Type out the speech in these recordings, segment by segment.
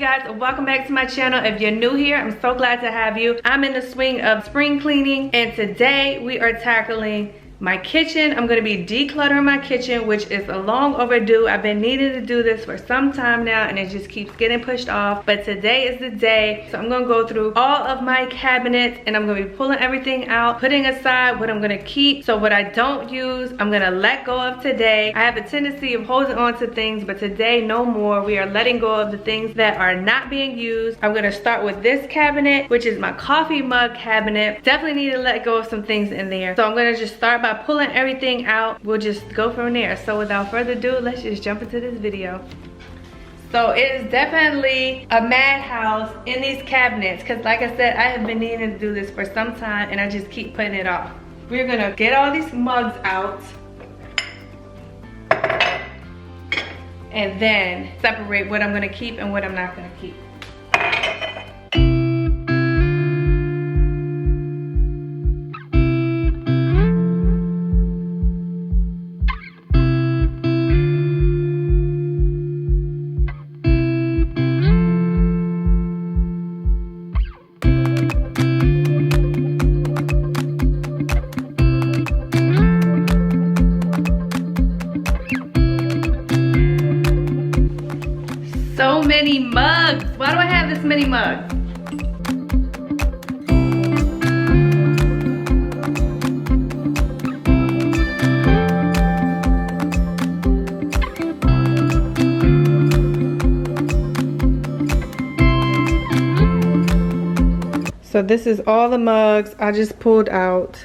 guys, welcome back to my channel. If you're new here, I'm so glad to have you. I'm in the swing of spring cleaning, and today we are tackling my kitchen. I'm gonna be decluttering my kitchen, which is a long overdue. I've been needing to do this for some time now, and it just keeps getting pushed off. But today is the day. So I'm gonna go through all of my cabinets, and I'm gonna be pulling everything out, putting aside what I'm gonna keep. So what I don't use, I'm gonna let go of today. I have a tendency of holding on to things, but today no more. We are letting go of the things that are not being used. I'm gonna start with this cabinet, which is my coffee mug cabinet. Definitely need to let go of some things in there. So I'm gonna just start by pulling everything out. We'll just go from there. So without further ado, let's just jump into this video. So it is definitely a madhouse in these cabinets, because like I said, I have been needing to do this for some time and I just keep putting it off. We're gonna get all these mugs out and then separate what I'm gonna keep and what I'm not gonna keep. So many mugs. Why do I have this many mugs? So this is all the mugs I just pulled out.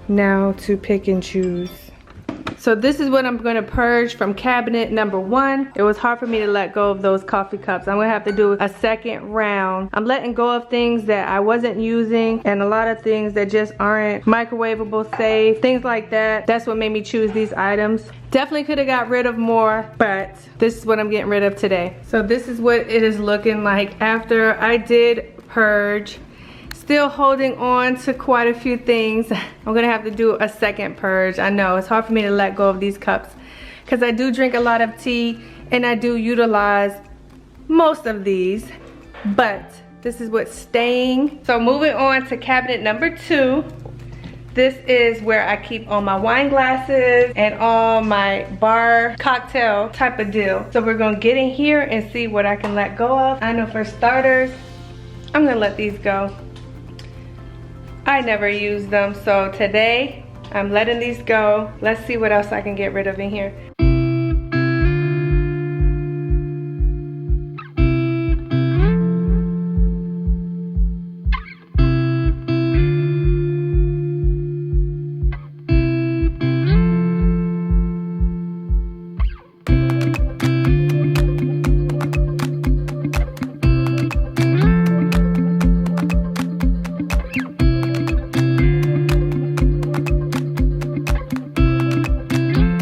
Now to pick and choose. So this is what I'm gonna purge from cabinet number 1. It was hard for me to let go of those coffee cups. I'm gonna have to do a second round. I'm letting go of things that I wasn't using and a lot of things that just aren't microwavable safe, things like that. That's what made me choose these items. Definitely could have got rid of more, but this is what I'm getting rid of today. So this is what it is looking like after I did purge. Still holding on to quite a few things. I'm gonna have to do a second purge. I know it's hard for me to let go of these cups because I do drink a lot of tea and I do utilize most of these, but this is what's staying. So moving on to cabinet number 2. This is where I keep all my wine glasses and all my bar cocktail type of deal. So we're gonna get in here and see what I can let go of. I know for starters, I'm gonna let these go. I never use them, so today I'm letting these go. Let's see what else I can get rid of in here.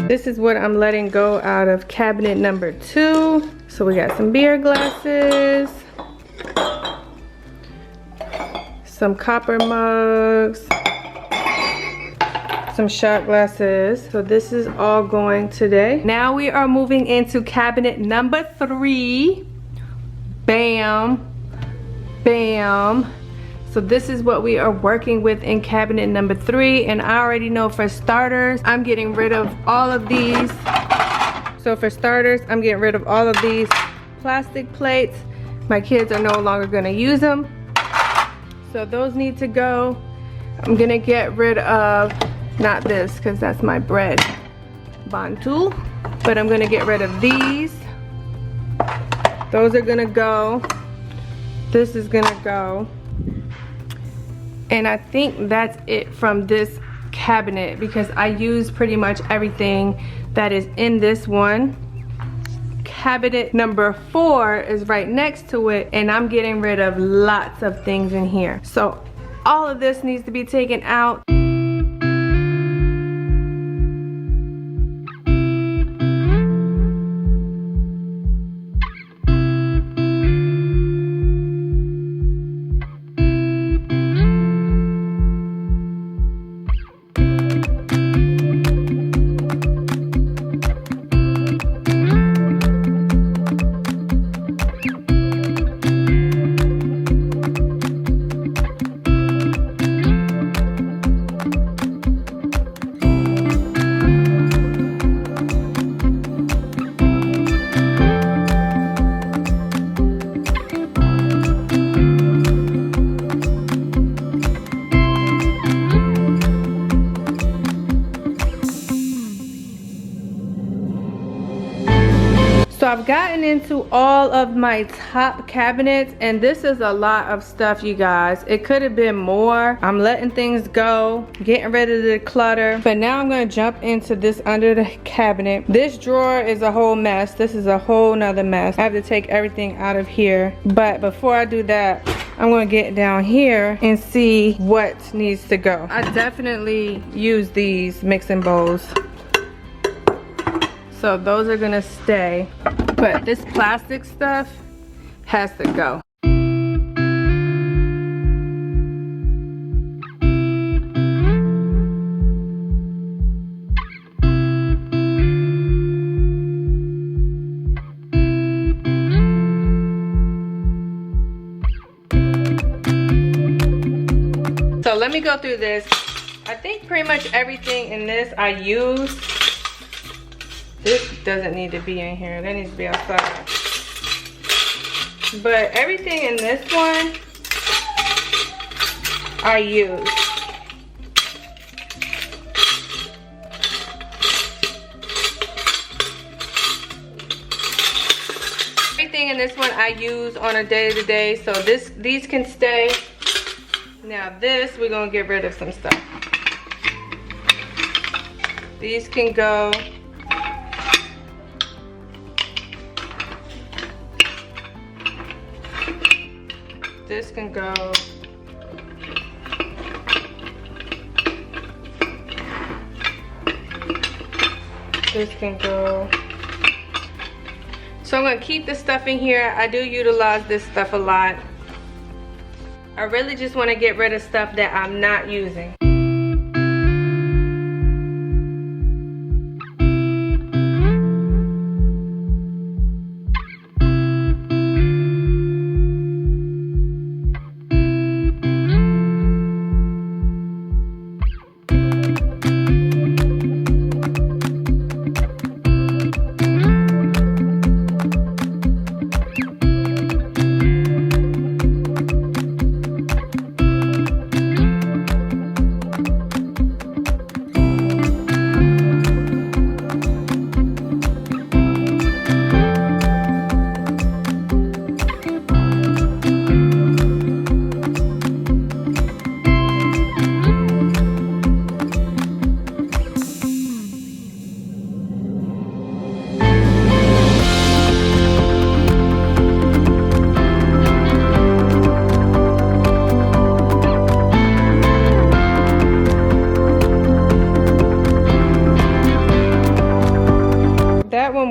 This is what I'm letting go out of cabinet number 2. So we got some beer glasses, some copper mugs, some shot glasses. So this is all going today. Now we are moving into cabinet number 3. Bam, bam. So this is what we are working with in cabinet number 3, and I already know for starters, I'm getting rid of all of these. So for starters, I'm getting rid of all of these plastic plates. My kids are no longer gonna use them. So those need to go. I'm gonna get rid of, not this, because that's my bread bantu, but I'm gonna get rid of these. Those are gonna go. This is gonna go. And I think that's it from this cabinet because I use pretty much everything that is in this one. Cabinet number 4 is right next to it, and I'm getting rid of lots of things in here. So all of this needs to be taken out. gotten into all of my top cabinets, and this is a lot of stuff, you guys. It could have been more. I'm letting things go, getting rid of the clutter. But now I'm gonna jump into this under the cabinet. This drawer is a whole mess. This is a whole nother mess. I have to take everything out of here. But before I do that, I'm gonna get down here and see what needs to go. I definitely use these mixing bowls, so those are gonna stay. But this plastic stuff has to go. So let me go through this. I think pretty much everything in this I use. This doesn't need to be in here. That needs to be outside. But everything in this one, I use. Everything in this one I use on a day-to-day. So these can stay. Now this, we're gonna get rid of some stuff. These can go. This can go. This can go. So I'm gonna keep this stuff in here. I do utilize this stuff a lot. I really just want to get rid of stuff that I'm not using.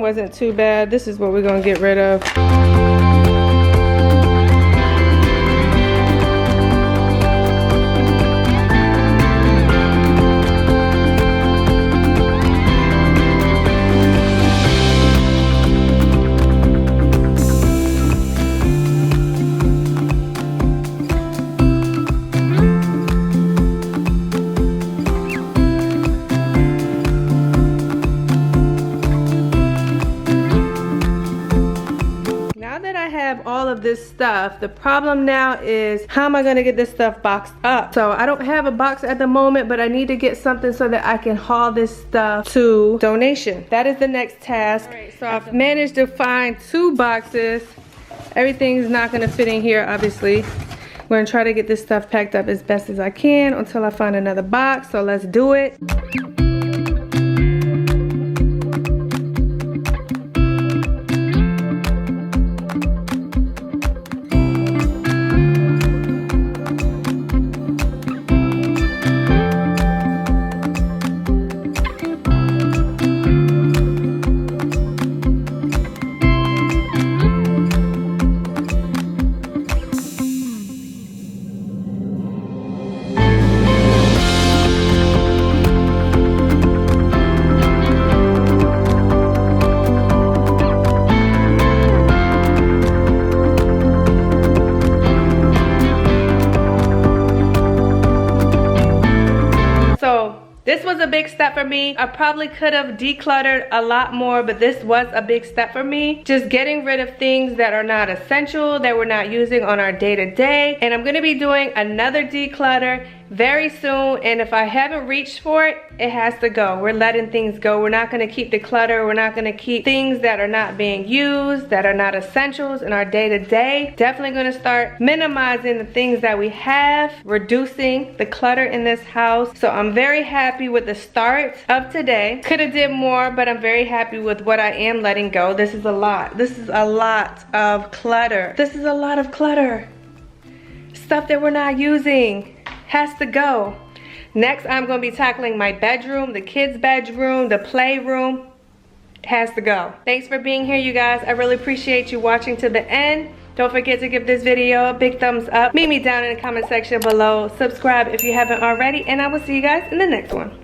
Wasn't too bad. This is what we're gonna get rid of. All of this stuff, the problem now is how am I going to get this stuff boxed up? So I don't have a box at the moment, but I need to get something so that I can haul this stuff to donation. That is the next task. Right, so I've managed to find 2 boxes. Everything's not going to fit in here, obviously. I'm going to try to get this stuff packed up as best as I can until I find another box. So let's do it. This was a big step for me. I probably could have decluttered a lot more, but this was a big step for me. Just getting rid of things that are not essential, that we're not using on our day-to-day. And I'm gonna be doing another declutter very soon, and if I haven't reached for it, it has to go. We're letting things go. We're not going to keep the clutter. We're not going to keep things that are not being used, that are not essentials in our day-to-day. Definitely going to start minimizing the things that we have, reducing the clutter in this house. So I'm very happy with the start of today. Could have did more, but I'm very happy with what I am letting go. This is a lot. This is a lot of clutter. This is a lot of clutter. Stuff that we're not using has to go. Next, I'm going to be tackling my bedroom, the kids' bedroom, the playroom. Has to go. Thanks for being here, you guys. I really appreciate you watching to the end. Don't forget to give this video a big thumbs up. Meet me down in the comment section below. Subscribe if you haven't already, and I will see you guys in the next one.